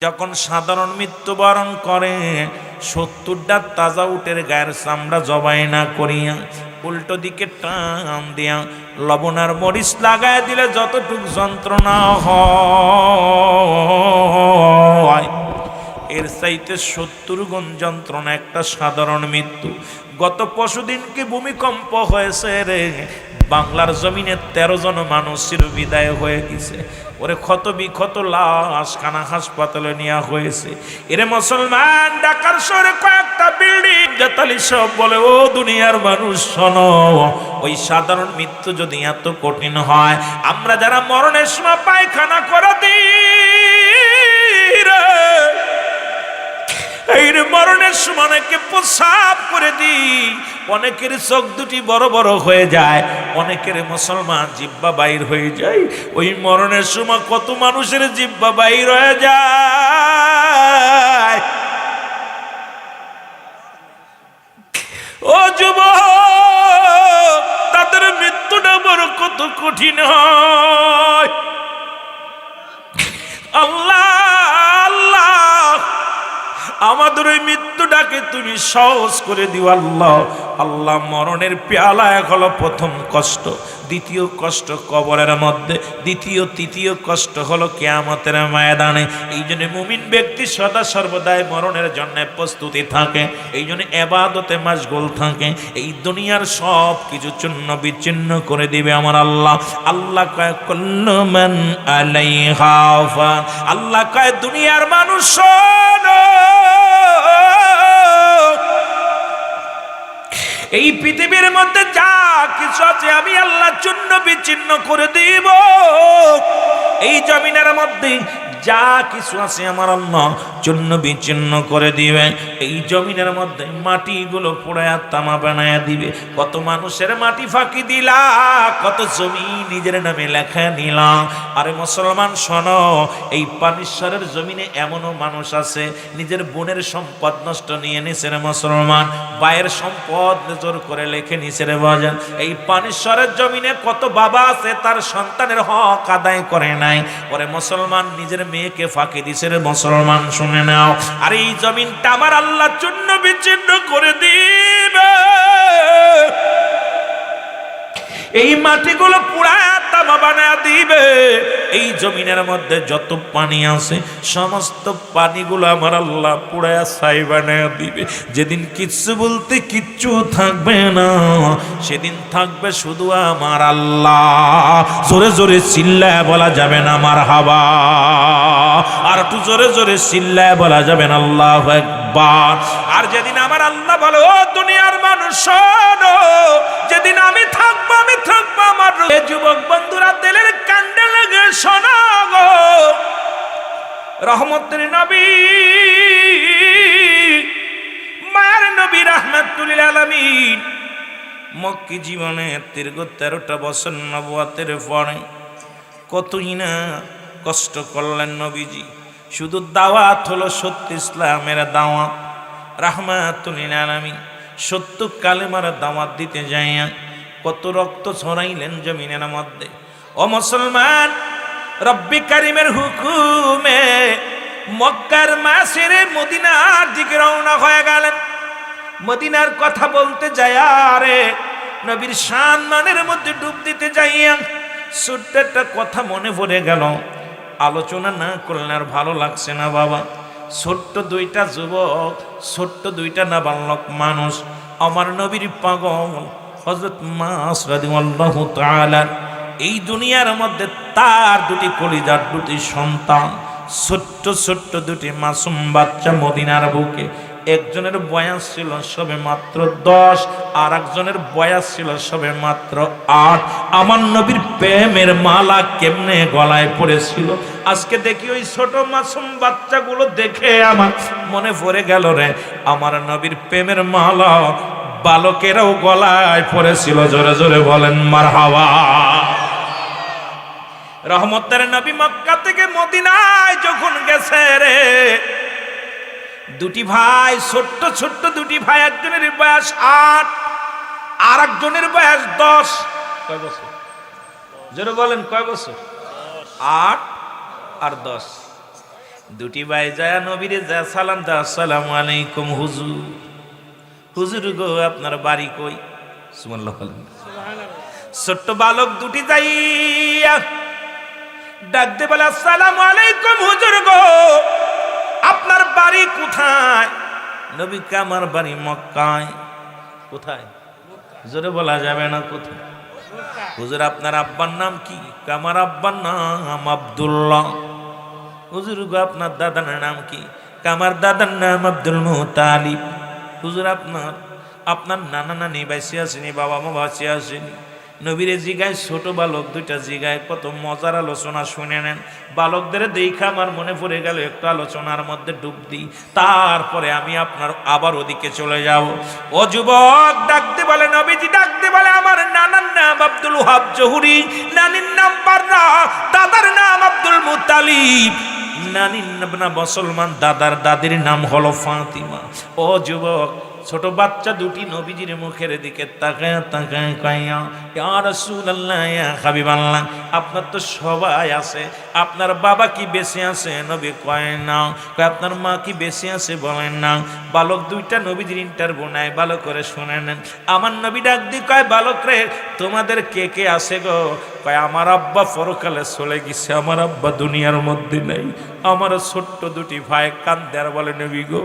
যখন সাধারণ মৃত্যুবরণ করে ৭০টা তাজা উটের গায়ের চামড়া জবাই না করিয়া উল্টো দিকে টান দিয়া লবণ আর মরিচ লাগায় দিলে যতটুক যন্ত্রণা হয় এর চাইতে ৭০ গুণ যন্ত্রণা একটা সাধারণ মৃত্যু। গত পরশুদিনকে ভূমিকম্প হয়েছে রে, বাংলার জমিনে ১৩ জন মানুষের বিদায় হয়ে গেছে। ওরে ক্ষত বিক্ষত লাশ খানা হাসপাতালে নেওয়া হয়েছে। এরে মুসলমান, ঢাকার শহরে কয়েকটা বিল্ডিং জাতালি সব বলে, ও দুনিয়ার মানুষ শোনো, ওই সাধারণ মৃত্যু যদি এত কঠিন হয়, আমরা যারা মরণের সময় পায়খানা করে দিই রে, এই মরণের সময় অনেকে প্রসাব করে দিই, অনেকের চোখ দুটি বড় বড় হয়ে যায়, অনেকের মুসলমান জিহ্বা বাইর হয়ে যায়। ওই মরণের সময় কত মানুষের জিহ্বা বাইর হয়ে যায়। ও যুবক, তাদের মৃত্যুটা বড় কত কঠিন হয়। আল্লাহ আল্লাহ, আমাদের ওই মৃত্যুটাকে তুমি সহজ করে দিও আল্লাহ। আল্লাহ, মরণের পেয়ালা এক হলো প্রথম কষ্ট, দ্বিতীয় কষ্ট কবরের মধ্যে, দ্বিতীয় তৃতীয় কষ্ট হলো কিয়ামতের ময়দানে। এই জন্য মুমিন ব্যক্তি সদা সর্বদাই মরণের জন্য প্রস্তুতি থাকে, এই জন্য ইবাদতে মাশগুল থাকে। এই দুনিয়ার সব কিছু চূর্ণ বিচ্ছিন্ন করে দিবে আমার আল্লাহ। আল্লাহ কয় কুল্লু মান আলাইহা ফান, আল্লাহ কয় দুনিয়ার মানুষ শোনো, এই পৃথিবীর মধ্যে যা কিছু আছে আমি আল্লাহ চূর্ণ বিচ্ছিন্ন করে দিব। এই জমিনের মধ্যে যা কিছু আছে আমার আল্লাহ চূর্ণ বিচ্ছিন্ন করে দিবে। এই জমিনের মধ্যে মাটিগুলো পোড়ায়া তামা বানায়া দিবে। কত মানুষের মাটি ফাঁকি দিলা, কত জমি নিজের নামে লেখা নিলাম। আরে মুসলমান শোনো, এই পানিশ্বরের জমিনে এমনও মানুষ আছে নিজের বোনের সম্পদ নষ্ট নিয়ে নিছে রে মুসলমান, ভাইয়ের সম্পদ জোর করে লেখে নিছে রে বাজান। এই পানিশ্বরের জমিনে কত বাবা আছে তার সন্তানের হক আদায় করে নাই, ওরে মুসলমান নিজের মেয়েকে ফাঁকি দিছে রে মুসলমান, শুনে নাও। আর এই জমিনটা আমার আল্লাহ চূর্ণ বিচ্ছিন্ন করে দিবে। এই মাটিগুলো পুরায়া তামা বানায়া দিবে। এই জমিনের মধ্যে যত পানি আছে সমস্ত পানিগুলো আমার আল্লাহ পুরায়া ছাই বানায়া দিবে। যেদিন কিচ্ছু বলতে কিচ্ছু থাকবে না, সেদিন থাকবে শুধু আমার আল্লাহ। জোরে জোরে চিল্লায় বলা যাবে না মারহাবা, আর একটু জোরে জোরে চিল্লায় বলা যাবে না আল্লাহু আকবার। আর যেদিন আমার আল্লাহ বলে, ও দুনিয়ার মানুষ শোনো, যেদিন আমি থাকবো আমার যুবক বন্ধুরা দিলের কান্দে লেগে শোনো গো, রহমতের নবী মায়ের নবী রাহমাতুল লিল আলামিন মক্কি জীবনে দীর্ঘ 13টা বছর নবুয়তের পরে কতই না কষ্ট করলেন নবীজি। শুধু দাওয়াত হলো সত্য ইসলামের দাওয়াত, রাহমাতুল লিল আলামিন সত্য কালেমার দাওয়াত দিতে যাইয়া কত রক্ত ছড়াইলেন জমিনের মধ্যে। ও মুসলমান, রব্বি কারিমের হুকুমে মক্কার মাসেরে মদিনার দিকে রওনা হয়ে গেলেন। মদিনার কথা বলতে যায় আরে নবীর সম্মানের মধ্যে ডুব দিতে যাইয়া ছোট্ট একটা কথা মনে পড়ে গেল, আলোচনা না করলে আর ভালো লাগছে না বাবা। ছোট্ট দুইটা যুবক, ছোট্ট দুইটা নাবালক মানুষ, আমার নবীর পাগল হযরত মাস রাদিয়াল্লাহু তাআলা, এই দুনিয়ার মধ্যে তার দুটি কলিজার দুটি সন্তান, ছোট্ট ছোট্ট দুটি মাসুম বাচ্চা মদিনার বুকে। একজনের বয়স ছিল সবে মাত্র 10, আর একজনের বয়স ছিল সবে মাত্র 8। আমার নবীর প্রেমের মালা কেমনে গলায় পড়েছিল। আজকে দেখি ওই ছোট মাসুম বাচ্চাগুলো দেখে আমার মনে পড়ে গেল রে, আমার নবীর প্রেমের মালা বালকেরাও গলায় পড়েছিল। জোরে জোরে বলেন মারহাবা। রহমতের নবী মক্কা থেকে মদিনায় যখন গেছে রে, দুটি ভাই, ছোট্ট ছোট্ট দুটি ভাই, একজনের বয়স 8 আর একজনের বয়স 10। কয় বছর? জোরে বলেন কয় বছর? 8 আর 10। দুটি ভাই যায় নবীরে যা সালাম দা, আসসালামু আলাইকুম হুজুর। হুজুর গো আপনার বাড়ি কই? সুবহানাল্লাহ। ছোট্ট বালক দুটি যাইয়া ডাকতে বলে, আসসালামু আলাইকুম হুজুর গো আপনার বাড়ি কোথায়? নবী কে আমার বাড়ি মক্কায়। কোথায়? হুজুরে বলা যাবে না কোথায়। হুজুর আপনার আব্বার নাম কি? আমার আব্বার নাম আব্দুল্লাহ। হুজুর গো আপনার দাদার নাম কি? আমার দাদার নাম আব্দুল মুতালিব। হুজুর আপনার নানা নানি বাইসে আসেনি, বাবা মা বাঁচে আসেনি। নবীরে জিগায়, ছোট বালক দুইটা জিগায়, কত মজার আলোচনা শুনে নেন। বালকদের দেখা আমার মনে পড়ে গেল, একটু আলোচনার মধ্যে ডুব দিই, তারপরে আমি আপনার আবার ওদিকে চলে যাব। ও যুবক ডাকতে বলে, নবীজি ডাকতে বলে, আমার নানার নাম আব্দুল ওহাব জহুরি, নানির নাম বাররা, দাদার নাম আব্দুল মুতালিব। নানির নাম মুসলমান, দাদার দাদির নাম হলো ফাতিমা। ও যুবক, ছোট বাচ্চা দুটি নবীজির মুখের দিকে তাকায় তাকায় কইয়া, ইয়া রাসূলুল্লাহ, ইয়া হাবিবাল্লাহ, আপনার তো সবাই আছে, আপনার বাবা কি বেঁচে আছে? নবী কয় না। কয় আপনার মা কি বেঁচে আছে? বলেন না। বালক দুইটা নবীজির ইন্টারভিউ নেয়, ভালো করে শুনে নেন। আমার নবী ডাক দি কয়, বালক রে তোমাদের কে কে আছে গো? কয় আমার আব্বা পরকালে চলে গেছে, আমার আব্বা দুনিয়ার মধ্যে নেই। আমার ছোট্ট দুটি ভাই কান্দে আর বলে, নবী গো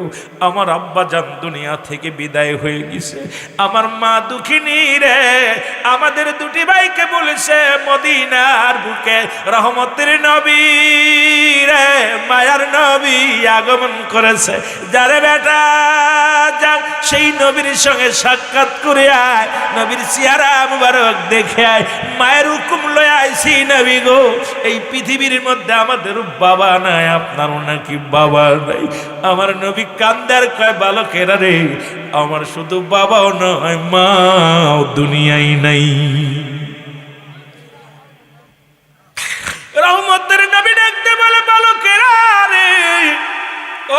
আমার আব্বা জান দুনিয়া থেকে বিদায় হয়ে গেছে। আমার মা দুঃখিনী রে, আমাদের দুটি ভাইকে বলেছে মদিনার বুকে রহমতের নবী রে, মায়ার নবী আগমন করেছে। যারে বেটা যা সেই নবীর সঙ্গে সাক্ষাৎ করে আয়, নবীর চেহারা মুবারক দেখে আয়, মায়ের হুকুম লয়ে আইছি নবী গো। এই পৃথিবীর মধ্যে আমাদের বাবা নাই, আপনারও নাকি বাবা নাই? আমার নবী কান্দার কয়, বালকেরা রে আমার শুধু বাবাও নয়, মাও দুনিয়ায় নাই। রহমতের নবী ডাকতে বলে, বালকেরা রে,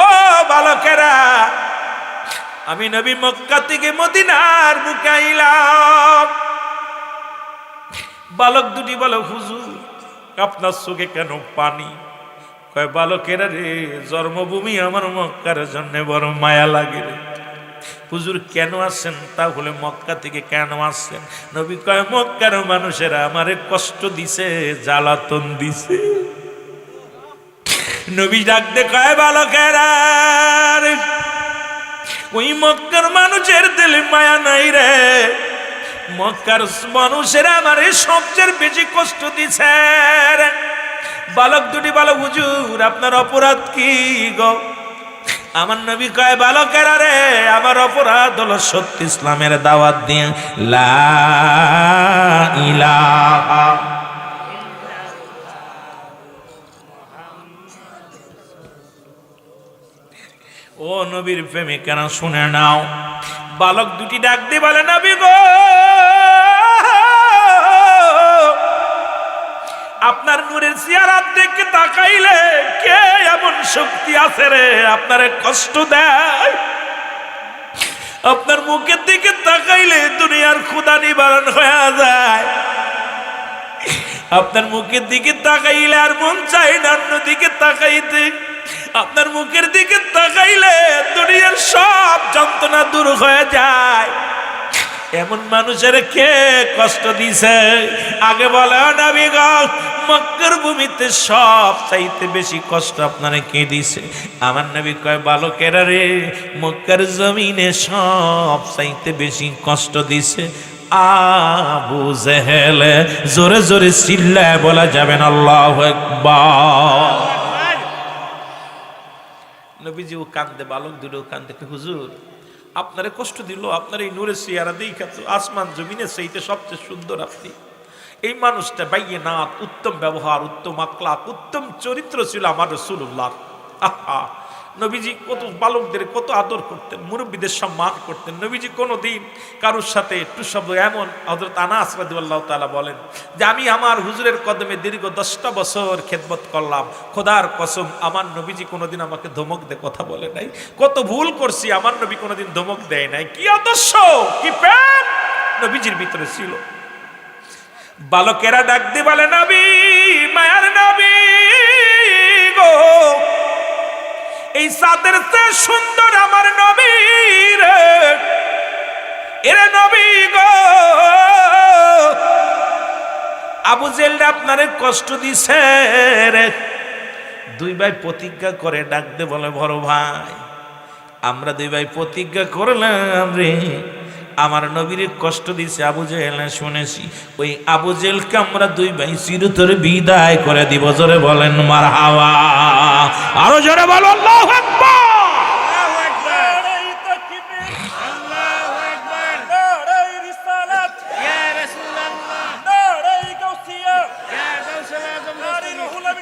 ও বালকেরা, আমি নবী মক্কা থেকে মদিনার বুকে আইলাম। বালক দুটি বলে, হুজুর আপনার চোখে কেন পানি? কয়, বালকেরা রে জন্মভূমি আমার মক্কার জন্য বড় মায়া লাগে রে। হুজুর কেন আসছেন? তাহলে মক্কা থেকে কেন আসছেন? নবী কয়, মক্কার মানুষেরা আমারে কষ্ট দিছে, জ্বালাতন দিছে। নবী ডাকতে কয়, বালকেরা রে, ওই মক্কার মানুষের দিলে মায়া নাই রে, মক্কার মানুষেরা আমারে সবচেয়ে বেশি কষ্ট দিছে। বালক দুটি বলে, হুজুর আপনার অপরাধ কি গো? আমার নবী কয়, বালকেরা রে আমার অপরাধ হলো সত্য ইসলামের দাওয়াত দিয়ে লা ইলাহা। ও নবীর প্রেমিকেরা শুনে নাও। বালক দুটি ডাক দিয়ে বলে, নবী গো আপনার নূরের চেহারা দেখে তাকাইলে কে এমন শক্তি আছে রে আপনারে কষ্ট দেয়? আপনার মুখের দিকে তাকাইলে দুনিয়ার ক্ষুধা নিবারণ হয়ে যায়। আপনার মুখের দিকে তাকাইলে আর মন চাই না অন্য দিকে তাকাইতে। আপনার মুখের দিকে তাকাইলে দুনিয়ার সব যন্ত্রণা দূর হয়ে যায়। এমন মানুষের কে কষ্ট দিছে? আগে বলে, নবী গো মক্কার ভূমিতে সব চাইতে বেশি কষ্ট আপনারে কে দিছে? আমার নবী কয়, বালকেরা রে মক্কার জমিনে সব চাইতে বেশি কষ্ট দিছে আবু জেহেল। জোরে জোরে চিল্লায় বলা যাবেন আল্লাহু আকবার। নবীজি ও কান্দে, বালক দুটো কান্দে, হুজুর আপনারে কষ্ট দিল, আপনার এই নূরের চেহারা দেখা তো আসমান জমিনের চাইতে সবচেয়ে সুন্দর আপনি। এই মানুষটা বাইয়ে নাথ, উত্তম ব্যবহার, উত্তম আখলাক, উত্তম চরিত্র ছিল আমার রাসূলুল্লাহ। আহা, নবীজি কত বালকদের কত আদর করতেন, মুরব্বীদের সম্মান করতেন। নবীজি কোনোদিন কারোর সাথে একটু শব্দ, এমন হযরত আনাস রাদিয়াল্লাহু তাআলা বলেন যে আমি আমার হুজুরের কদমে দীর্ঘ 10টা বছর খেদমত করলাম, খোদার কসম আমার নবীজি কোনোদিন আমাকে ধমক দিয়ে কথা বলে নাই। কত ভুল করছি, আমার নবী কোনোদিন ধমক দেয় নাই। কি আদর্শ, কি প্রেম নবীজির ভিতরে ছিল। বালকেরা ডাক দিয়ে বলে, নবী, মায়ার নবী গো এই চাঁদের চেয়ে সুন্দর আমার নবী রে, এরে নবী গো, আবু জেহেল আপনারে কষ্ট দিছে রে। দুই ভাই প্রতিজ্ঞা করে ডাক দে, বলে বড় ভাই আমরা দুই ভাই প্রতিজ্ঞা করলাম রে, আমার নবীর কষ্ট দিছে আবু জেহেল শুনেছি, ওই আবু জেহেলকে আমরা দুই ভাই চিরতরে বিদায় করে দিব। জোরে বলেন মারহাবা, আরো জোরে বলো আল্লাহু আকবার।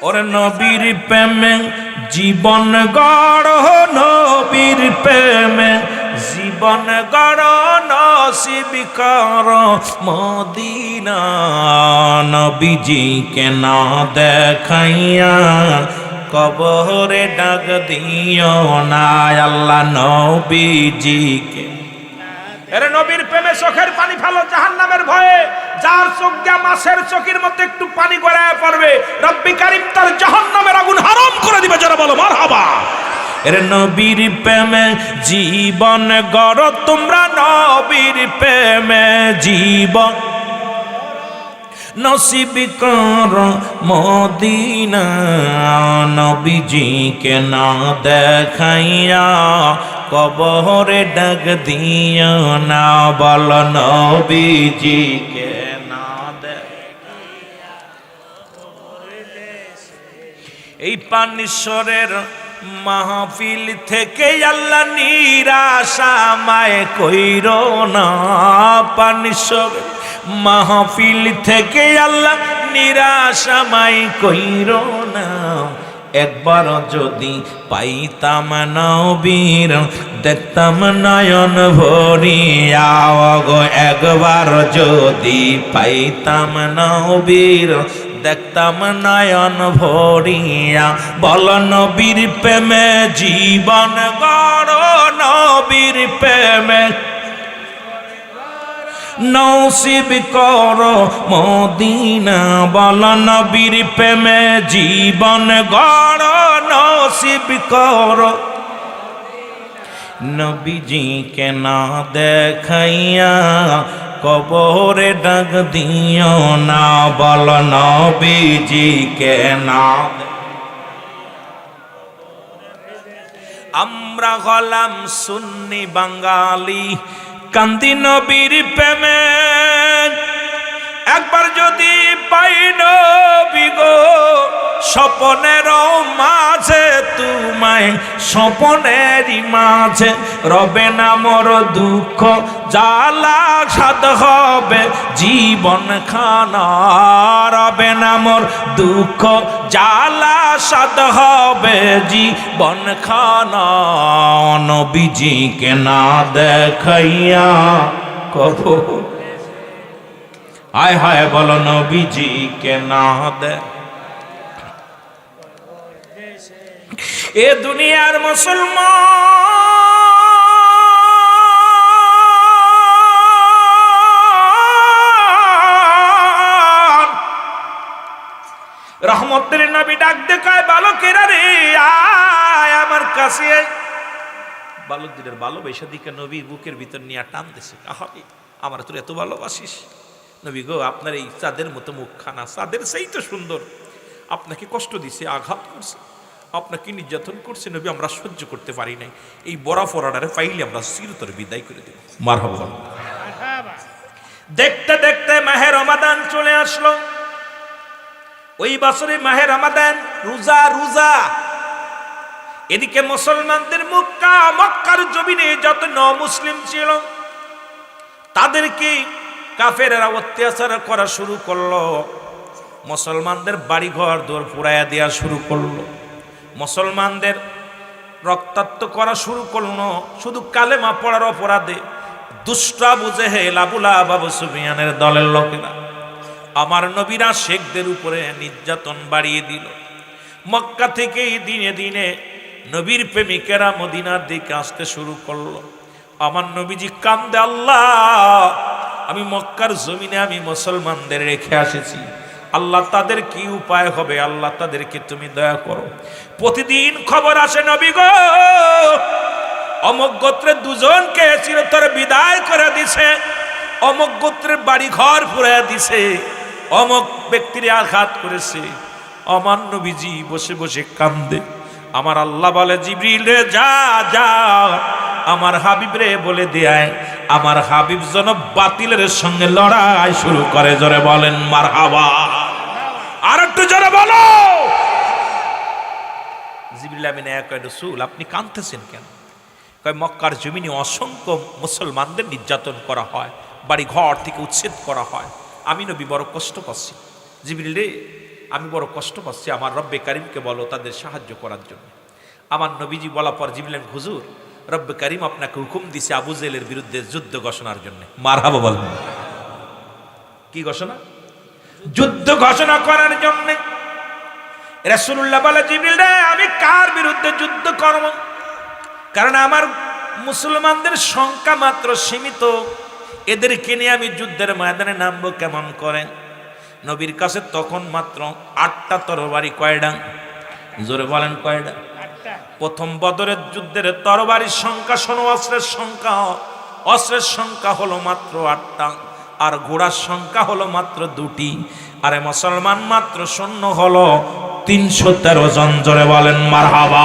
ওরে নবীর প্রেমে জীবন গড়, নবীর প্রেমে জীবন গড়, নসিব কর মদিনা। নবীজিকে না দেখাইয়া কবরে ডাক দিও না আল্লাহ নবীজিকে। এরে নবীর প্রেমে চোখের পানি ফেলো জাহান্নামের ভয়ে, যার চোখ দিয়া মাছের চোখের মধ্যে একটু পানি গড়ায় পড়বে রব্বি কারীম তার জাহান্নামের আগুন হারাম করে দিবে। যারা বলো মারহাবা। এরে নবীর প্রেমে জীবন গড় তোমরা, নবীর প্রেমে জীবন নসিব কর মদিনা। নবীজিকে না দেখাইয়া কবরে ডাক দিও না, বল নবীজিকে না দেখাইয়া। এই পানিশ্বরের মাহফিল থেকে আল্লাহ নিরাশা মায় কইরো না, পানিশ্বরের মাহফিল থেকে আল্লাহ নিরাশা মায় কইরো না। একবার যদি পাইতাম নবীর দেখতাম নয়ন ভরিয়া, গো একবার যদি পাইতাম নবীর দেখতাম নয়ন ভরিয়া। বল নবীর প্রেমে জীবন গড়, নবীর প্রেমে নসিব কর মদিনা। বল নবীর প্রেমে জীবন গড়, নসিব কর। নবীজিকে না দেখাইয়া কবরে ডাক দিও না, বল নবীজিকে না। আমরা হলাম সুন্নি বাঙালি, কান্দি নবীর প্রেমে। একবার যদি পাই নবী গো স্বপনের মাঝে, তোমায় স্বপনেরই মাঝে রবে না মোর দুঃখ জ্বালা, সাদ হবে জীবন খানা। রবে না মোর দুঃখ জ্বালা, সাদ হবে জীবন খানা। নবীজিকে না দেখাইয়া কবো, হায় হায় বলো নবীজিকে না দে। এ দুনিয়ার মুসলমান রহমতের নবী ডাক দেখায়, বালকেরা রে আয় আমার কাছে। বালকদের ভালোবাসা দিকে নবী বুকের ভিতর নিয়ে টান দিছে, আহারে আমার তোর এত ভালোবাসিস নবী গো, আপনার এই চাঁদের মতো মুখখানা, চাঁদের সেই তো সুন্দর, আপনাকে কষ্ট দিছে, আঘাত করছে, আপনাকে নির্যাতন করছে নবী, আমরা সহ্য করতে পারি নাই। এই বড়া ফরাডারে পাইলে আমরা চিরতরে বিদায় করে দেব। মারহাবা। দেখতে দেখতে মাহে রমাদান চলে আসলো। ওই বছরে মাহে রমাদান রোজা রোজা। এদিকে মুসলমানদের মক্কার জমিনে যত মুসলিম ছিল তাদেরকে কাফেরেরা অত্যাচার করা শুরু করলো। মুসলমানদের বাড়িঘর দৌড় পুরাইয়া দেওয়া শুরু করলো, মুসলমানদের রক্তাক্ত করা শুরু করলো। শুধু কালেমা পড়ার অপরাধে দুষ্ট আবু জেহেল, আবু লাহাব, আবু সুফিয়ানের দলের লোকেরা আমার নবীরা শেখদের উপরে নির্যাতন বাড়িয়ে দিল। মক্কা থেকেই দিনে দিনে নবীর প্রেমিকেরা মদিনার দিকে আসতে শুরু করলো। আমার নবীজি কান্দে, আল্লাহ আমি মক্কার জমিনে আমি মুসলমানদের রেখে আসেছি, আল্লাহ তাদের কি উপায় হবে, আল্লাহ তাদেরকে তুমি দয়া করো। প্রতিদিন খবর আসে নবী গো অমুক গোত্রের দুজনকে চিরতরে বিদায় করে দিছে, অমুক গোত্রের বাড়ি ঘর পুড়ে দিছে, অমুক ব্যক্তির আঘাত করেছে। আমার নবীজি বসে বসে কান্দে। আমার আল্লাহ বলে জিবরিল রে যা যা আমার হাবিব রে বলে দেয় আমার হাবিব যেন বাতিলের সঙ্গে লড়াই শুরু করে। জোরে বলেন মারহাবা। আর একটু জোরে বলো। জিবরিল আমিন কয় রাসূল আপনি কাঁদতেছেন কেন? কয় মক্কার জমিনে অসংখ্য মুসলমানদের নির্যাতন করা হয়, বাড়ি ঘর থেকে উচ্ছেদ করা হয়, আমি নবী বড় কষ্ট পাচ্ছি। জিবরিল রে আমি বড় কষ্ট পাচ্ছি, আমার রব্বে কারিমকে বলো তাদের সাহায্য করার জন্য। আমার নবীজি বলা পর জিবরিল হুজুর রব্বে কারিম আপনাকে হুকুম দিছে আবু জেহেলের বিরুদ্ধে যুদ্ধ ঘোষণার জন্য। মারহাবা বলেন। কি ঘোষণা? যুদ্ধ ঘোষণা করার জন্য। রাসূলুল্লাহ বলে জিবরিল রে আমি কার বিরুদ্ধে যুদ্ধ করব? কারণ আমার মুসলমানদের সংখ্যা মাত্র সীমিত, এদেরকে নিয়ে আমি যুদ্ধের ময়দানে নামবো কেমন করে? নবীর কাছে তখন মাত্র 8টা তরবারি। কয়টা? জোরে বলেন কয়টা? প্রথম বদরের যুদ্ধের তরবারির সংখ্যা শোনো, অস্ত্রের সংখ্যা হলো মাত্র 8টা, আর ঘোড়ার সংখ্যা হলো মাত্র 2টি। আরে মুসলমান মাত্র সৈন্য হলো 313 জন। জোরে বলেন মারহাবা।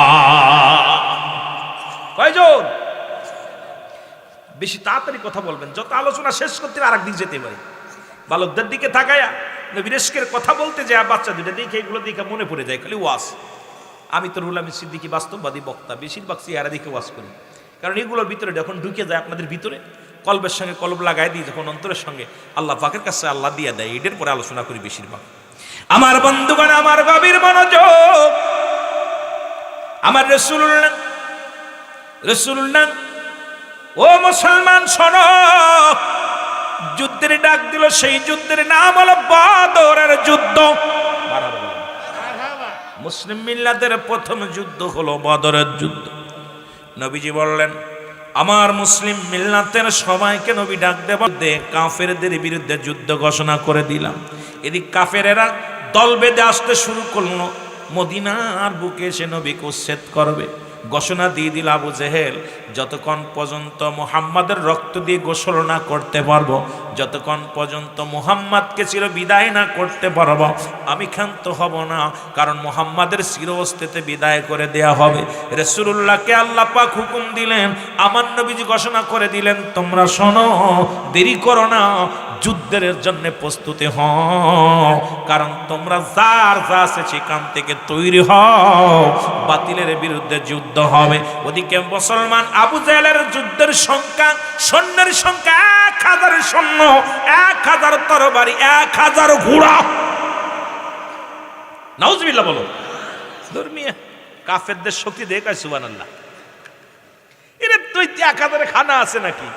কয়জন? বেশি তাড়াতাড়ি কথা বলবেন, যত আলোচনা শেষ করতে আর একদিক যেতে পারি। বালকদের দিকে তাকায়া নবীরেশকের কথা বলতে যায়, বাচ্চা দুটো দেখে এগুলো দেখে মনে পড়ে যায় খালি ওয়াজ। আমি তো রুহুল আমিন সিদ্দিকী বাস্তববাদী বক্তা, বেশিরভাগ চেহারা দেখে ওয়াজ করি, কারণ এগুলোর ভিতরে যখন ঢুকে যায় আপনাদের ভিতরে কলবের সঙ্গে কলব লাগাই দিই, যখন অন্তরের সঙ্গে আল্লাহ পাকের কাছে আল্লাহ দিয়ে দেয়, এটার পরে আলোচনা করি বেশিরভাগ। আমার বন্ধুগণ আমার গভীর মনোযোগ। আমার রাসূলুল্লাহ ও মুসলমান শোনো, যুদ্ধের ডাক দিল, সেই যুদ্ধের নাম হলো বদরের যুদ্ধ। মুসলিম মিল্লাতের প্রথম যুদ্ধ হলো বদরের যুদ্ধ। নবীজি বললেন আমার মুসলিম মিল্লাতের সবাইকে নবী ডাক দেব দে, কাফেরদের বিরুদ্ধে যুদ্ধ ঘোষণা করে দিলাম। এদিক কাফেরেরা দল বেঁধে আসতে শুরু করলো, মদিনার বুকে এসে নবীকে উচ্ছেদ করবে। ঘোষণা দিয়ে দিল আবু জেহেল যতক্ষণ পর্যন্ত মুহাম্মাদের রক্ত দিয়ে গোসল না করতে পারবো, যতক্ষণ পর্যন্ত মুহাম্মাদকে চির বিদায় না করতে পারবো আমি ক্ষান্ত হব না, কারণ মুহাম্মাদের চিরস্থায়ী বিদায় করে দেয়া হবে। রাসূলুল্লাহকে আল্লাহ পাক হুকুম দিলেন, আমার নবীজি ঘোষণা করে দিলেন তোমরা শোনো, দেরি করো না, যুদ্ধের জন্য প্রস্তুতি হও, কারণ তোমরা যার যা আছে সেখান থেকে তৈরি হও, বাতিলের বিরুদ্ধে যুদ্ধ হবে। ওদিকে মুসলমান আবু জেহেলের যুদ্ধের সংখ্যা, সৈন্যের সংখ্যা 1000 সৈন্য, 1000 তরবারি, 1000 ঘোড়া। নাউজুবিল্লাহ বলো। ধর্মীয় কাফেরদের শক্তি দেখায় সুবহানাল্লাহ। এর তুই 1000 খানা আছে নাকি?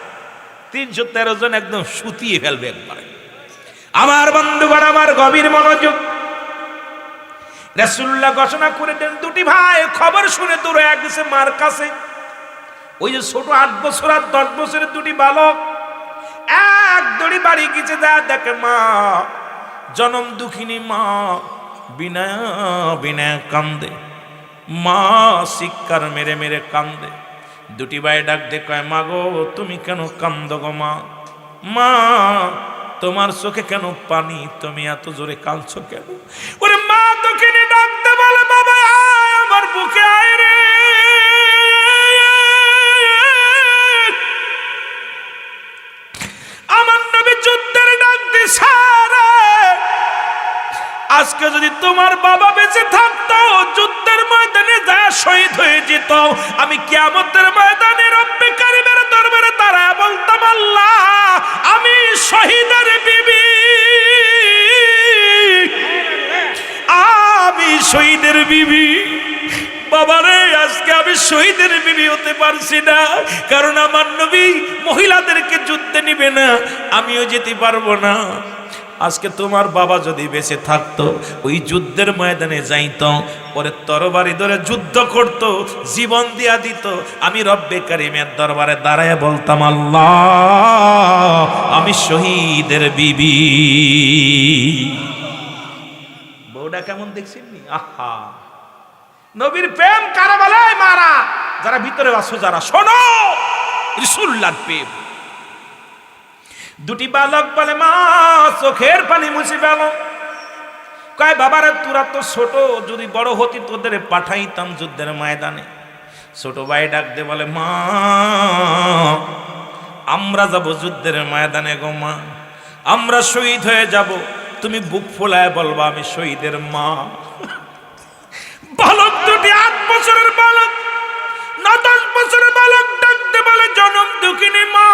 313 জন একদম সুতিয়ে ফেলবে একবারে। আমার বন্ধুগণ আমার গভীর মনোযোগ। রাসূলুল্লাহ ঘোষণা করে দেন, দুটি ভাই খবর শুনে দৌড়ে গেছে মার কাছে। ওই যে ছোট 8 বছর আর 10 বছরের দুটি বালক এক দড়ি বাড়ি গেছে, যা দেখে মা, জনম দুঃখিনী মা বিনা বিনা কান্দে, মা চিৎকার মেরে মেরে কান্দে। দুটি ভাই ডাক দে কয় মা গো তুমি কেন কান্দো গো মা? মা তোমার চোখে কেন পানি, তুমি এত জোরে কাঁদছো কেন? ওরে মা দক্ষিণে ডাক দে বলে বাবা আয় আমার বুকে আয় রে। আমার নবী যুদ্ধের ডাক দিছে রে, আজকে যদি তোমার বাবা বেঁচে থাকতো যুদ্ধের ময়দানে যা শহীদ হয়ে যেত, আমি কিয়ামতের ময়দানে রব্বে কারিমের দরবারে দাঁড়ায় বলতাম আল্লাহ আমি শহীদের বিবি, আমি শহীদের বিবি। বাবারে আজকে আমি শহীদের বিবি হতে পারছি না, কারণ আমার নবী মহিলাদেরকে যুদ্ধে নিবে না, আমিও যেতে পারবো না। আজকে তোমার বাবা যদি বেঁচে থাকতো ওই যুদ্ধের ময়দানে যাইতো, পরে তরবারি ধরে যুদ্ধ করত, জীবন দিয়া দিত, আমি রব্বে কারিমের দরবারে দাঁড়ায় বলতাম আল্লাহ আমি শহীদের বিবি। ঢেউটা কেমন দেখছেননি? আহা, নবীর প্রেম কারা বলে? মারা যারা ভিতরে আছো, যারা শোনো রাসূলুল্লাহর প্রেম। দুটি বালক বলে, মা চোখের পানি মুছে ফেলো। কয়, বাবারে তোরা তো ছোট, যদি বড় হতি তোদের পাঠাইতাম যুদ্ধের ময়দানে। ছোট ভাই ডাক দে বলে, মা আমরা যাব যুদ্ধের ময়দানে গো মা, আমরা শহীদ হয়ে যাব, তুমি বুক ফোলায় বলবা আমি শহীদের মা। বালক দুটি 8 বছরের বালক, 9-10 বছরের বালক ডাক দে বলে, জনম দুঃখিনী মা,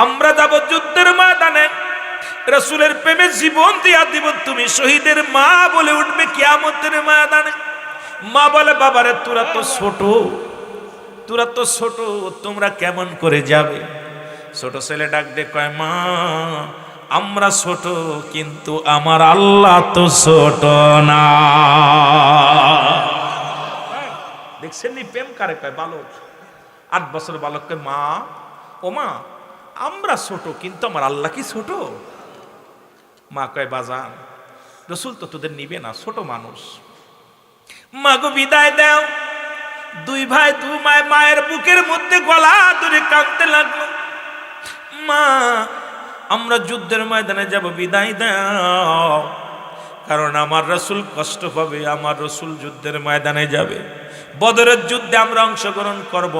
আমরা যাব যুদ্ধের ময়দানে, রাসূলের প্রেমে জীবন দিয়া দিব, তুমি শহীদের মা বলে উঠবে কিয়ামতের ময়দানে। মা বলে, বাবারে তোরা তো ছোট, তোরা তো ছোট, তোমরা কেমন করে যাবে? ছোট ছেলে ডাক দে কয়, মা আমরা ছোট, কিন্তু আমার আল্লাহ তো ছোট না। দেখছেন নি প্রেম কারে কয়? বালক 8 বছর বালককে, মা ও মা আমরা ছোট, কিন্তু আমার আল্লাহ কি ছোট? মা কয়, বাজান রাসূল তো তোদের নিবে না, ছোট মানুষ। মা গো বিদায় দাও। 2 ভাই 2 মায় মায়ের বুকের মধ্যে গলা ধরে কাঁদতে লাগলো, মা আমরা যুদ্ধের ময়দানে যাব, বিদায় দাও, কারণ আমার রাসূল কষ্ট পাবে, আমার রাসূল যুদ্ধের ময়দানে যাবে, বদরের যুদ্ধে আমরা অংশগ্রহণ করব।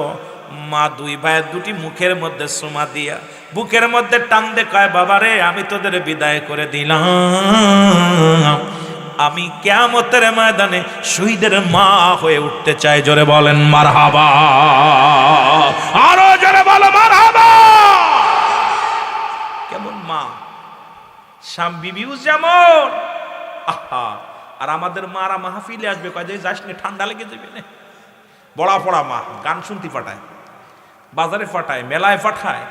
মা 2 ভাইয়ের 2টি মুখের মধ্যে চুমা দিয়া বুকের মধ্যে টান দে কয়, বাবারে আমি তোদের বিদায় করে দিলাম, আমি কিয়ামতের ময়দানে শহীদের মা হয়ে উঠতে চাই। জোরে বলেন মারহাবা, আরো জোরে বলো মারহাবা। কেমন মা, শাম বিবিও যেমন, আহা, আর আমাদের মারা মাহফিলে আসবে, কয় যে যাস না ঠান্ডা লেগে যাবে না। বড়া পড়া মা গান শুনতে পাঠায়, বাজারে পাঠায়, মেলায় পাঠায়,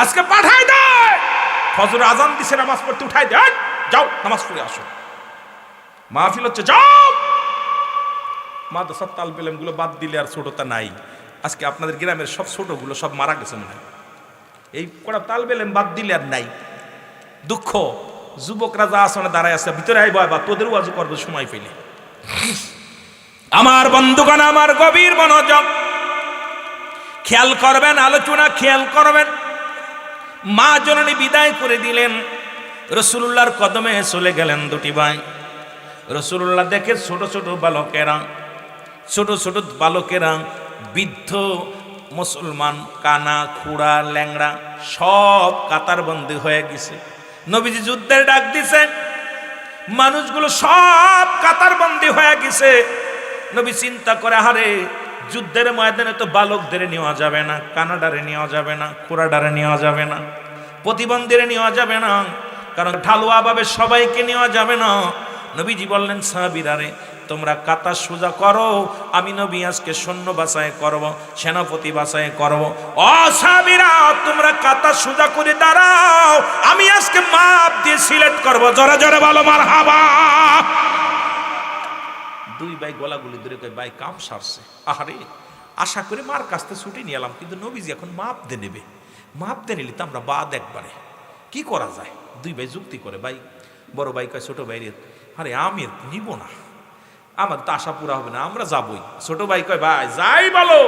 আজকে পাঠায় দেয়, ফজর আজান দিছে নামাজ পড়তে উঠাই দেয়, যাও নামাজ পড়ে আসো, মাহফিল হচ্ছে যাও। মাদ্রাসার তালবেলেম গুলো বাদ দিলে আর ছোটতা নাই। আজকে আপনাদের গ্রামের সব ছোটগুলো সব মারা গেছে মনে হয়, এই কটা তালবেলেম বাদ দিলে আর নাই। দুঃখ, যুবকরা যা আসনে দাঁড়ায় আছে, ভিতরে আইবা বা তোদের ওয়াজ করবো সময় পেলে। আমার বন্ধুগণ, আমার গভীর মনোযোগ খেয়াল করবেন, আলোচনা খেয়াল করবেন। মা জননী বিদায় করে দিলেন, রাসূলুল্লাহর কদমে চলে গেলেন 2টি ভাই। রাসূলুল্লাহ দেখে ছোট ছোট বালকেরা বৃদ্ধ মুসলমান, কানা খুড়া ল্যাংড়া সব কাতারবন্দি হয়ে গেছে। নবীজি যুদ্ধের ডাক দিছেন, মানুষগুলো সব কাতারবন্দি হয়ে গেছে। নবী চিন্তা করে, হারে যুদ্ধের ময়দানে তো বালকদের নেওয়া যাবে না, কানাডারে নেওয়া যাবে না, খুড়াডারে নেওয়া যাবে না, প্রতিবন্ধীরে নেওয়া যাবে না, কারণ ঢালুয়া ভাবে সবাইকে নেওয়া যাবে না। নবীজি বললেন, সাহাবীরারে তোমরা কাতা সোজা করো, আমি নবী আজকে সৈন্য বাছাই করব, সেনাপতি বাছাই করব। ও সাহাবীরা তোমরা কাতা সোজা করে দাঁড়াও, আমি আজকে মাপ দিয়ে সিলেক্ট করব। জোরে জোরে বলো মারহাবা। 2 ভাই গলাগুলি ধরে কয়, ভাই কাম সারছে। আহারে, আশা করে মার কাছ থেকে ছুটি নিয়ে এলাম, কিন্তু নবীজি এখন মাপ দিয়ে নেবে, মাপ দিয়ে নিলে তো আমরা বাদ একবারে, কি করা যায়? 2 ভাই যুক্তি করে। ভাই বড় ভাই কয় ছোট ভাই, আরে আমি নিব না, আমার তো আশা পুরা হবে না, আমরা যাবই। ছোট ভাই কয়, ভাই যাই বলো,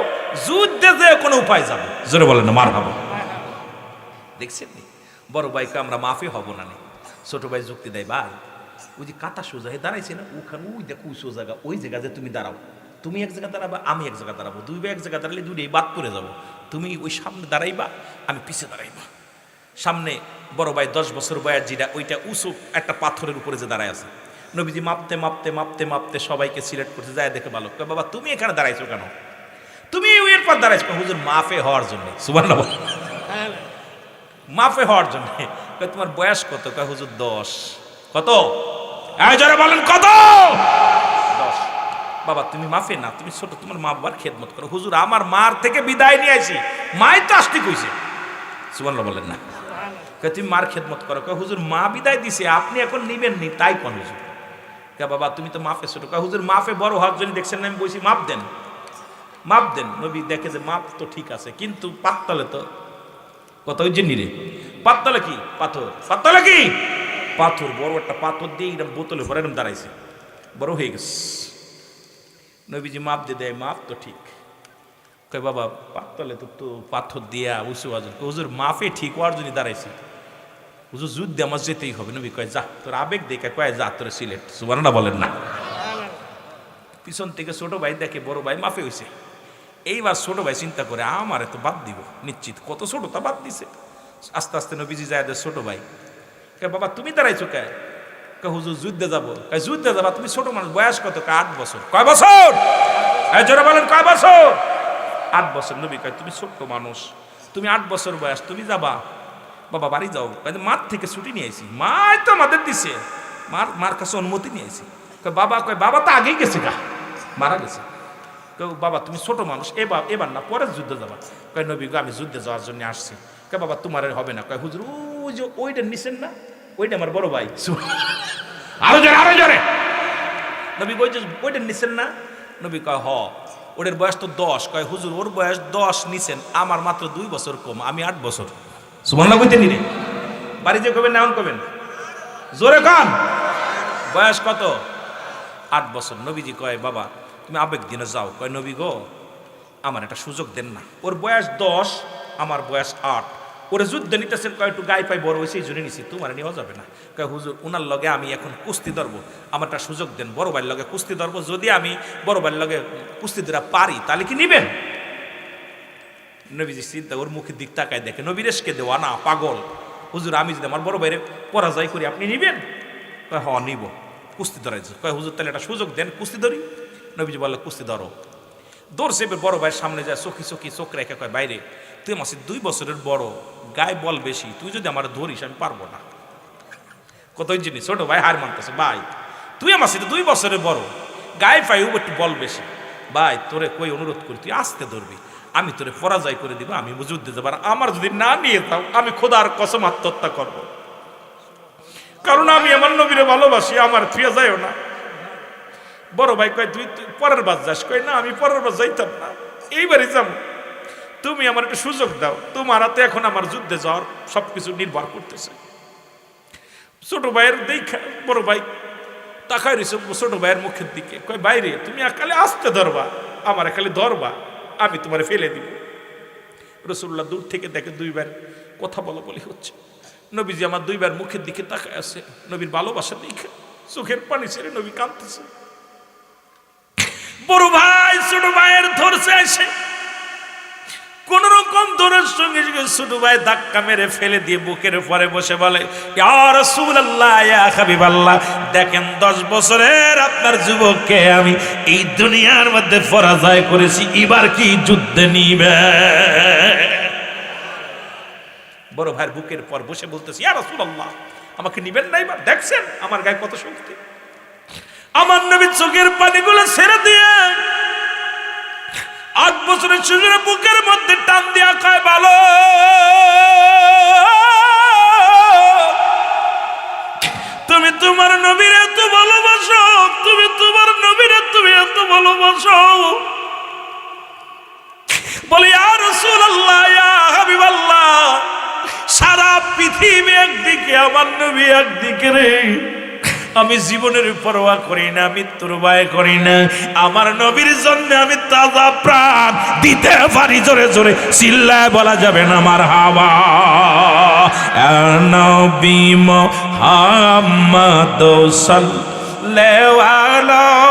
যুদ্ধে যে কোনো উপায় যাবো। জোরে বলেন না মারহাবা। দেখছেন নি, বড় ভাই কয় আমরা মাফি হব না। ছোট ভাই যুক্তি দেয়, ভাই ওই যে কাতা সোজা হয়ে দাঁড়াইছে না, ওখানে ওই দেখো ওই জায়গা, ওই জায়গাতে তুমি দাঁড়াও, তুমি এক জায়গায় দাঁড়াবা, আমি এক জায়গায় দাঁড়াবো, 2 ভাই এক জায়গায় দাঁড়ালে 2টাই বাদ পড়ে যাবো। তুমি ওই সামনে দাঁড়াইবা, আমি পিছিয়ে দাঁড়াইবা। সামনে বড় ভাই 10 বছর বয়স, যেটা ওইটা উঁচু একটা পাথরের উপরে যে দাঁড়ায় আছে। নবীজি মাপতে মাপতে মাপতে মাপতে সবাইকে সিলেক্ট করতে যায়, দেখে বালক কয়, বাবা তুমি এখানে দাঁড়াইছো কেন? তুমি এর পর দাঁড়াইছো? হুজুর মাফে হওয়ার জন্য। সুবহানাল্লাহ, মাফে হওয়ার জন্য। তোমার বয়স কত? কয় হুজুর 10। কত? জোরে বলেন কত? 10। বাবা তুমি মাফে না, তুমি ছোট, তোমার মা বাবার খেদমত করো। হুজুর আমার মার থেকে বিদায় নিয়ে আসি, মাই তো আসতে কইছে। সুবহানাল্লাহ বলেন না। কয় তুমি মার খেদমত করো। কয় হুজুর মা বিদায় দিছে, আপনি এখন নিবেন নি, তাই কোন হুজুর? কয় বাবা তুমি তো মাফে ছোট। কয় হুজুর মাফে বড় হওয়ার জন্য দেখছেন না আমি বলছি মাপ দেন, মাপ দেন। নবী দেখে যে মাপ তো ঠিক আছে, কিন্তু পাততলে তো কত ওই যে নিরে পাততলে কি পাথর, পাততলে কি পাথর, বড় একটা পাথর দিয়ে এরকম বোতলে ভরে এরকম দাঁড়াইছে, বড় হয়ে গেছে। নবীজি মাপ দিয়ে দেয়, মাপ তো ঠিক। কয় বাবা পাততলে তো পাথর দিয়া উঁচু আজ, হুজুর মাফে ঠিক হওয়ার জন্য দাঁড়াইছে, হুজুর যুদ্ধে আমার যেতেই হবে। নবী কয় যা, তোর আবেগ দেখে কয় যা, তোর সিলেট। সুবহানাল্লাহ বলেন না। পিছন থেকে ছোট ভাই দেখে বড় ভাই মাফে হয়েছে। এইবার ছোট ভাই চিন্তা করে আমার তো বাদ দিব নিশ্চিত, কত ছোট তা বাদ দিছে। আস্তে আস্তে নবীজি যায় ছোট ভাই, কে বাবা তুমি দাঁড়াইছো কে? হুজুর যুদ্ধে যাবো। যুদ্ধে যাবা? তুমি ছোট মানুষ, বয়স কত? 8 বছর। কয় বছর? জোরে বলেন কয় বছর? 8 বছর। নবী কয় তুমি ছোট্ট মানুষ, তুমি 8 বছর বয়স, তুমি যাবা? বাবা বাড়ি যাও। মার থেকে ছুটি নিয়ে আইছি, মাই তো আমাদের দিছে, মার কাছে অনুমতি নিয়ে আইছি। বাবা কয় বাবা তো আগেই গেছে, গা মারা গেছে। বাবা তুমি ছোট মানুষ, এবার না পরের যুদ্ধে যাবা। কয় নবী গো আমি যুদ্ধে যাওয়ার জন্য আসছি। কয় বাবা তোমার হবে না। কয় হুজুর ওই যে ওইটা নিছেন না, ওইটা আমার বড় ভাই। আরো জোরে আরো জোরে। নবী কই যে ওইটা নিছেন না? নবী কয় হ, ওদের বয়স তো 10। কয় হুজুর ওর বয়স 10 নিছেন, আমার মাত্র 2 বছর কম, আমি 8 বছর। সুবহানাল্লাহ কইতে নিরে বাড়ি যে কবেন না এমন কবেন, জোরে কান। বয়স কত? 8 বছর। নবীজি কয় বাবা তুমি আবেগ দিনে যাও। কয় নবী গো আমার একটা সুযোগ দেন না, ওর বয়স 10 আমার বয়স 8, ওরে যুদ্ধে নিতেছেন, কয় একটু গায়ে পাই বড় হয়েছে এই জন্য নিছি, তোমার নেওয়া যাবে না। কয় হুজুর উনার লগে আমি এখন কুস্তি ধরবো, আমার একটা সুযোগ দেন, বড় ভাইয়ের লগে কুস্তি ধরবো, যদি আমি বড় ভাইয়ের লগে কুস্তি ধরা পারি তাহলে কি নিবেন? নবীজি চিন্তা, ওর মুখের দিক তাকায় দেখে নবী রেশকে দেওয়া না পাগল। হুজুর আমি যদি আমার বড় ভাইয়ের পরাজয় করি আপনি নিবেন? কয় হ নিব, কুস্তি ধরাইছে। কয় হুজুর তাহলে একটা সুযোগ দেন, কুস্তি ধরি। নবীজি বললো কুস্তি ধরো। দৌড়ছে বড় ভাইয়ের সামনে যায়, চোখি চোখ রেখে কয় বাইরে তুই আমার 2 বছরের বড়, গায়ে বল বেশি, তুই যদি আমার ধরিস আমি পারবো না। কত জিনিস ছোট ভাই হার মানতেছে, ভাই তুই আমার 2 বছরের বড়, গায়ে পাইও একটু বল বেশি, ভাই তোরে কই অনুরোধ করি তুই আসতে ধরবি, আমি তোরে পরাজয় করে দিব, আমি যুদ্ধে যাবো, আর আমার যদি না নিয়ে যাও আমি খোদার কসম আত্মহত্যা করবো, কারণ আমি আমার নবীরে ভালোবাসি, আমার ফিরে যাইও না। বড় ভাই কয় তুই পরের বার যাস? কয় না আমি পরের বার যাইতাম না, এইবারই যাবো, তুমি আমার একটা সুযোগ দাও, তোমার হাতে এখন আমার যুদ্ধে যাওয়ার সবকিছু নির্ভর করতেছে। ছোট ভাইয়ের দেখা বড় ভাই তাকায় রয়েছে ছোট ভাইয়ের মুখের দিকে, কয় বাইরে তুমি একালে আসতে ধরবা, আমার একালে ধরবা, আমি তোমার ফেলে দিব। রাসূলুল্লাহ দূর থেকে দেখে 2 বার কথা বলি হচ্ছে। নবীজি আমার 2 বার মুখের দিকে তাকায় আছে, নবীর ভালোবাসা দেখে চোখের পানি ছেড়ে নবী কাঁদতেছে। বড় ভাই ছোট ভাইয়ের ধরছে এসে কোন রকম ধরার সঙ্গে ছোট ভাই ধাক্কা মেরে ফেলে দিয়ে বুকের উপরে বসে বলে, ইয়া রাসূলুল্লাহ ইয়া হাবিবাল্লাহ, দেখেন 10 বছরের আপনার যুবককে আমি এই দুনিয়ার মধ্যে পরাজয় করেছি, এবার কি যুদ্ধে নিবে? বড় ভাইয়ের বুকের পর বসে বলতেছি, ইয়া রাসূলুল্লাহ আমাকে নিবেন না এবার? দেখছেন আমার গায়ে কত শক্তি। আমার নবী চোখের পানিগুলো ছেড়ে দিয়ে 8 বছরের শিশুর বুকের মধ্যে টান দিয়া কয়, ভালো তুমি তোমার নবীর এত ভালোবাসো, তুমি তোমার নবীর তুমি এত ভালোবাসো, বলে ইয়া রাসূলুল্লাহ ইয়া হাবিবাল্লাহ, সারা পৃথিবী একদিকে আমার নবী একদিকে রে, আমি জীবনের পরোয়া করি না, মৃত্যুর ভয় করি না, আমার নবীর জন্য আমি তাজা প্রাণ দিতে পারি। জোরে জোরে চিল্লায় বলা যাবে না মারহাবা। নবী মুহাম্মদ সাল্লাল্লাহু আলাইহি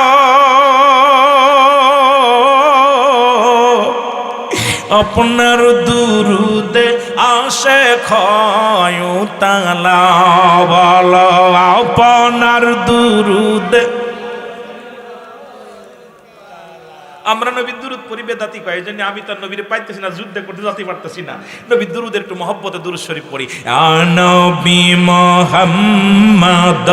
আপনার দুরুদে আসে ক্ষয়তালা, বলো আপনার দুরুদে। আমরা নবীর দুরুদ পড়ি বেদাতি কয়, এই জন্য আমি তার নবীর পাইতেছি না, যুদ্ধে করতে যেতে পারতেছি না। নবীর দুরুদের একটু মহব্বতে দুরুদ শরীফ পড়ি। নবী মুহাম্মদ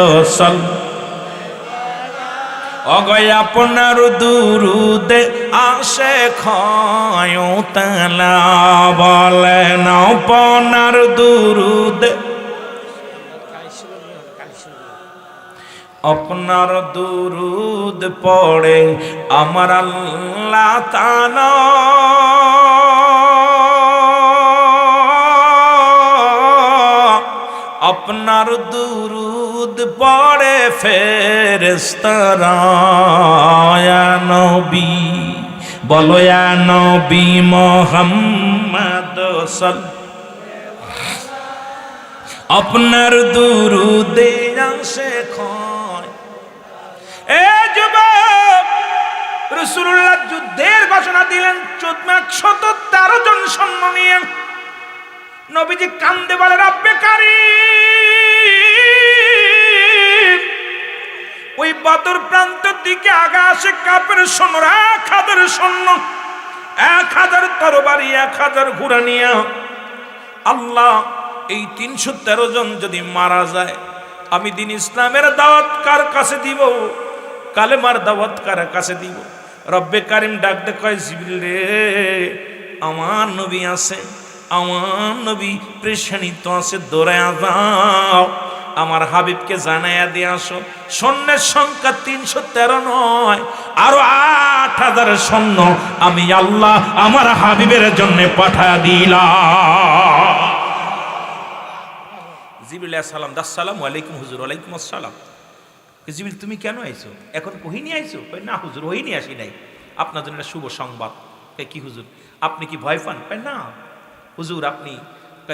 অগয় আপনার দুরুদে আসে ক্ষয়তালা, বলেন আপনার দুরুদে, আপনার দুরুদ পড়ে আমার আল্লাহ তাআলা আপনার দুরুদ পড়ে ফেরেশতারা ইয়া নবী বলো ইয়া নবী মুহাম্মদ আপনার দুরুদে আসে ক্ষয়। এ যুবক, রাসূলুল্লাহ যুদ্ধের ঘোষণা দিলেন 113 জন সৈন্য নিয়ে। নবীজি কান্দে বলে রব্বে কারীম, ওই বদর প্রান্তের দিকে আগা আসে কাফের সৈন্য 1000 সৈন্য, 1000 তরবারি, 1000 ঘোড়া নিয়ে। আল্লাহ, এই 313 জন যদি মারা যায়, আমি দিন ইসলামের দাওয়াত কার কাছে দিব? কালেমার দাওয়াত কার কাছে দিব? রব্বে কারিম ডাক দে কয় জিবরিল রে, আমার নবী আছে, আমার নবী প্রেশানিত আছে, দৌড়ায়া যাও আমার হাবিবকে জানাইয়া দিয়ে আসো সৈন্যের সংখ্যা 313 নয়, আরো 8000 সৈন্য আমি আল্লাহ আমার হাবিবের জন্য পাঠায়া দিলাম। জিবরিল আলাইহিস সালাম, আসসালামু আলাইকুম হুজুর। ওয়ালাইকুম আসসালাম। জিবরিল তুমি কেন আইছো? এখন ওহী নিয়ে আইছো? কই না হুজুর, ওহী নিয়ে আসি নাই, আপনার জন্য একটা শুভ সংবাদ। কই কি হুজুর, আপনি কি ভয় পান? কই না হুজুর, আপনি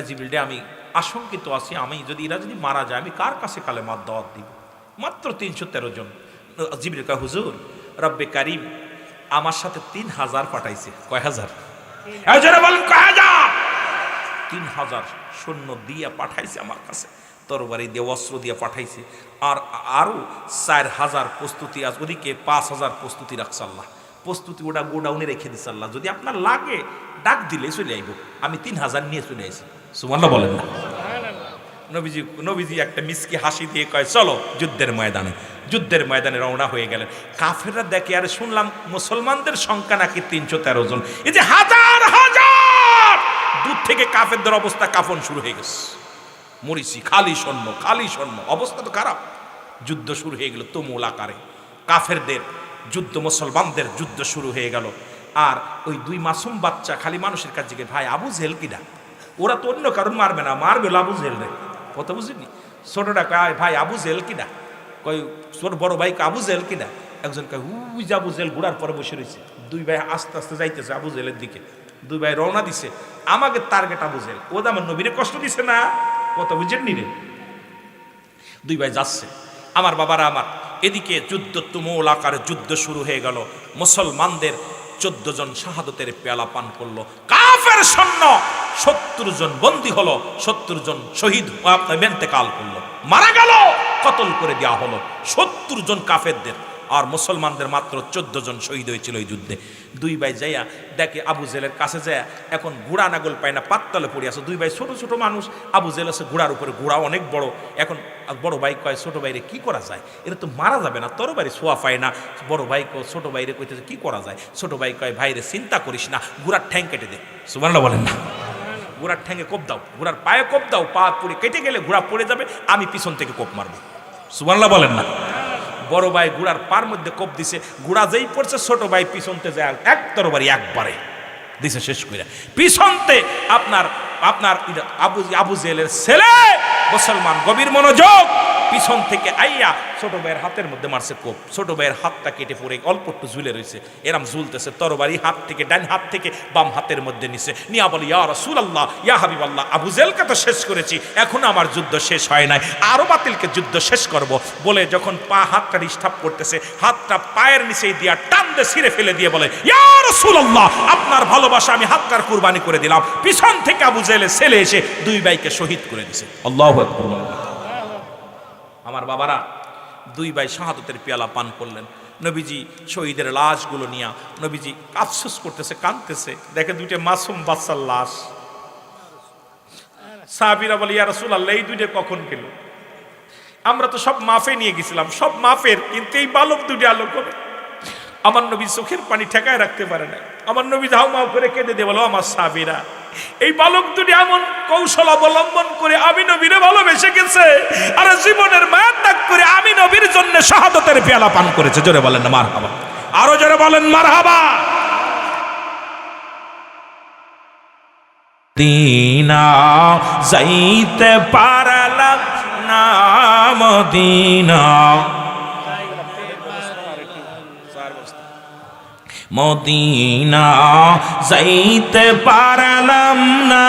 জিবরিল রে আমি আশঙ্কিত আছি, আমি যদি এরা যদি মারা যায় আমি কার কাছে কালেমার দাওয়াত দিব? মাত্র 313 জন। জিবরিল কয় হুজুর, রব্বে কারীম আমার সাথে 3000 পাঠাইছে। কয় হাজার? এই জোরে বলেন কয় হাজার? 3000 সৈন্য দিয়ে পাঠাইছে আমার কাছে, তরবারি দিয়ে অস্ত্র দিয়ে পাঠাইছে। আর আরো 4000 প্রস্তুতি আছে, ওদিকে 5000 প্রস্তুতি রাখছে আল্লাহ। প্রস্তুতি ওটা গোডাউনে রেখে দিচ্ছে আল্লাহ, যদি আপনার লাগে ডাক দিলে চলে আইব। আমি 3000 নিয়ে চলে আসি। সুবহানাল্লাহ বলেন না? নবীজি একটা মিসকি হাসি দিয়ে কয় চলো যুদ্ধের ময়দানে। যুদ্ধের ময়দানে রওনা হয়ে গেলেন। কাফেররা দেখে, আরে শুনলাম মুসলমানদের সংখ্যা নাকি 313 জন, এই যে হাজার হাজার দূর থেকে কাফেরদের অবস্থা কাফন শুরু হয়ে গেছে। মরিচি খালি সৈন্য, খালি সৈন্য, অবস্থা তো খারাপ। যুদ্ধ শুরু হয়ে গেল তুমুল আকারে। কাফেরদের যুদ্ধ, মুসলমানদের যুদ্ধ শুরু হয়ে গেল। আর ওই 2 মাসুম বাচ্চা খালি মানুষের কাছে গিয়ে ভাই আবু জেহেল কিনা? ওরা তো অন্য কারণ মারবে না, মারবে আবু জেহেল রে। কথা বুঝিনি? ছোটটা কয় ভাই আবু জেহেল কিনা? কই ছোট বড় ভাই আবু জেহেল কিনা? একজন কয় উই যে আবু জেহেল ঘোড়ার পরে বসে রয়েছে। 2 ভাই আস্তে আস্তে যাইতেছে আবু জেহেলের দিকে। 2 ভাই রওনা দিছে, আমাকে টার্গেট আবু জেহেল। ও আমার নবীরে কষ্ট দিছে না? কথা বুঝেননি রে? 2 ভাই যাচ্ছে। আমার বাবারা আমার, এদিকে যুদ্ধ তুমুল আকারে যুদ্ধ শুরু হয়ে গেল। মুসলমানদের 14 জন শাহাদতের পেয়ালা পান করলো। কাফের সৈন্য 70 জন বন্দী হলো, 70 জন শহীদ ইন্তেকাল করলো, মারা গেল, কতল করে দেওয়া হলো 70 জন কাফেরদের। আর মুসলমানদের মাত্র 14 জন শহীদ হয়েছিল এই যুদ্ধে। 2 ভাই যাইয়া দেখে আবু জেলের কাছে যায়, এখন ঘোড়া নাগল পায় না, পাততলে পড়ে আছে। 2 ভাই ছোট ছোট মানুষ, আবু জেল আছে ঘোড়ার উপরে, ঘোড়া অনেক বড়। এখন বড় ভাই কয় ছোট ভাইরে কি করা যায়? এটা তো মারা যাবে না, তরবারি ছোঁয়া পায় না। বড় ভাই ছোট ভাইরে কইতেছে কি করা যায়? ছোট ভাই কয় ভাইরে চিন্তা করিস না, ঘোড়ার ঠ্যাং কেটে দে। সুবহানাল্লাহ বলেন না? ঘোড়ার ঠ্যাঙে কোপ দাও, ঘোড়ার পায়ে কোপ দাও, পা পুড়ে কেটে গেলে ঘোড়া পড়ে যাবে, আমি পিছন থেকে কোপ মারবো। সুবহানাল্লাহ বলেন না? বড় ভাই ঘোড়ার পার মধ্যে কোপ দিছে, ঘোড়া যেই পড়ছে ছোট ভাই পিছনতে যায় এক তরবারি একবারে দিছে শেষ করে। পিছনতে আপনার আবু জেলের ছেলে মুসলমান, গভীর মনোযোগ, পিছন থেকে আইয়া ছোট ভাইয়ের হাতের মধ্যে মারছে কোপ। ছোট ভাইয়ের হাতটা কেটে পড়ে অল্প একটু ঝুলে রয়েছে, এরম ঝুলতেছে। তরবারি হাত থেকে ডান হাত থেকে বাম হাতের মধ্যে নিছে, নিয়া বলে ইয়া রাসূলুল্লাহ, ইয়া হাবিবাল্লাহ, আবু জেলকে তো শেষ করেছি, এখন আমার যুদ্ধ শেষ হয় নাই, আরো বাতিলকে যুদ্ধ শেষ করব বলে যখন হাতটা ডিস্টার্ব করতেছে, হাতটা পায়ের নিচেই দিয়া টান দিয়ে ছিঁড়ে ফেলে দিয়ে বলে ইয়া রাসূলুল্লাহ, আপনার ভালোবাসা আমি হাতটার কুরবানি করে দিলাম। পিছন থেকে আবু জেলের ছেলে এসে 2 ভাইকে শহীদ করে দিছে। আল্লাহু আকবার। আমার বাবারা, 2 ভাই শাহাদতের পেয়ালা পান করলেন। নবীজি শহীদের লাশগুলো নিয়ে নবীজি আফসোস করতেছে, কাঁদতেছে, দেখে 2টা মাসুম বাচ্চার লাশ। সাহাবীরা বলে ইয়া রাসূলুল্লাহ, এই 2টা কখন গেল? আমরা তো সব মাফে নিয়ে গেছিলাম, সব মাফের, কিন্তু এই বালক 2টা আলোক করে। আমার নবী চোখের পানি ঠেকায় রাখতে পারে না। আমার নবী ধাও মাও করে কেঁদে দিয়ে বলো আমার সাহাবীরা, এই বালক 2টি এমন কৌশল অবলম্বন করে আমি নবীরে ভালোবেসে গেছে, আর জীবনের মায়া ত্যাগ করে আমি নবীর জন্য শাহাদতের পেয়ালা পান করেছে। জোরে বলেন না মারহাবা? আরো জোরে বলেন মারহাবা। দিনা যাইতে পারলাম মদিনা মদিনা যাইতে পারলাম না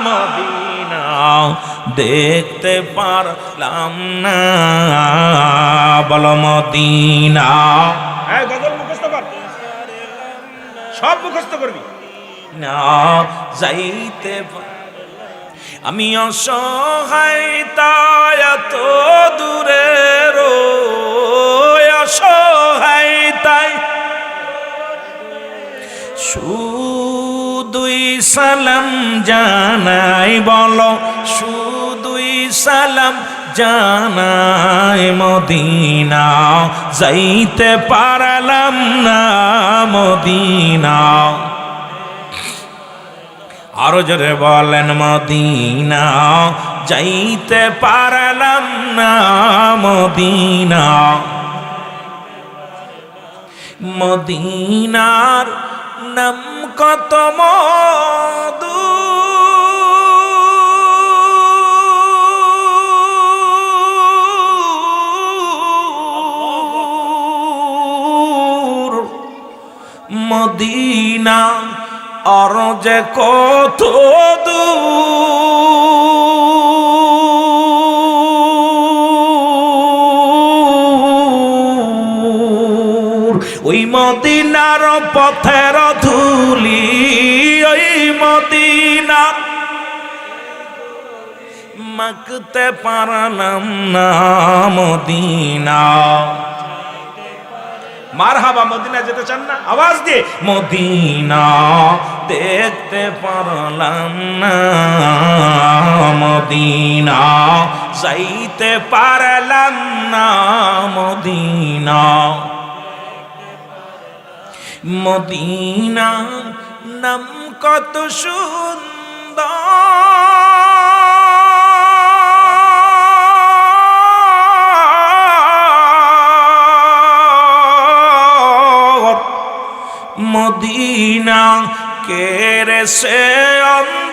মদিনা দেখতে পারলাম না বলো মদিনা হ্যাঁ গজল মুখস্থ কর সব মুখস্থ করবি না যাইতে আমি অসহায় তাই এত দূরে অসহায় তাই শুধুই সালাম জানাই বলো শুধুই সালাম জানাই মদিনা যাইতে পারলাম না মদিনা আরো জোরে বলেন মদিনা যাইতে পারলাম না মদিনা মদিনার নাম কত মধু মদিনা আর যে কত দূর ওই মদিনার পথের ধুলি ওই মদিনা মাখতে পারলাম না মদিনা মারহাবা মদিনা যেতে চান না আওয়াজ দিয়ে মদিনা দেখতে পারলাম না মদিনা যাইতে পারলাম না মদিনা মদিনা নাম কত সুন্দর মদিনা কেরে সে অন্তর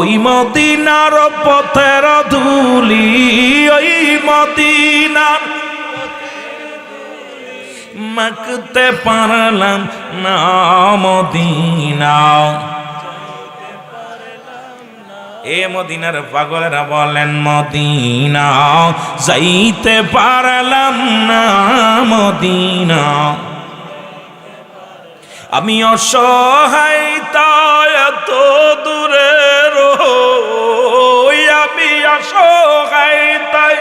ওই মদিনার পথের ধুলি ওই মদিনার মাখতে পারলাম না মদিনা এ মদিনার পাগলেরা বলেন মদিনা যাইতে পারলাম না মদিনা আমি অসহায় তাই এত দূরে আমি অসহায় তাই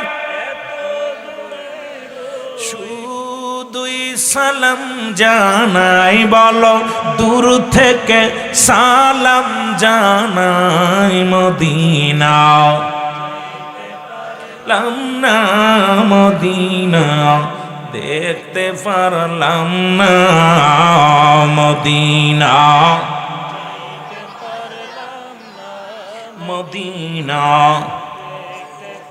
শুধুই সালাম জানাই বলো দূর থেকে সালাম জানাই মদিনা লাম না মদিনা দেখতে পারলাম না মদিনা মদিনা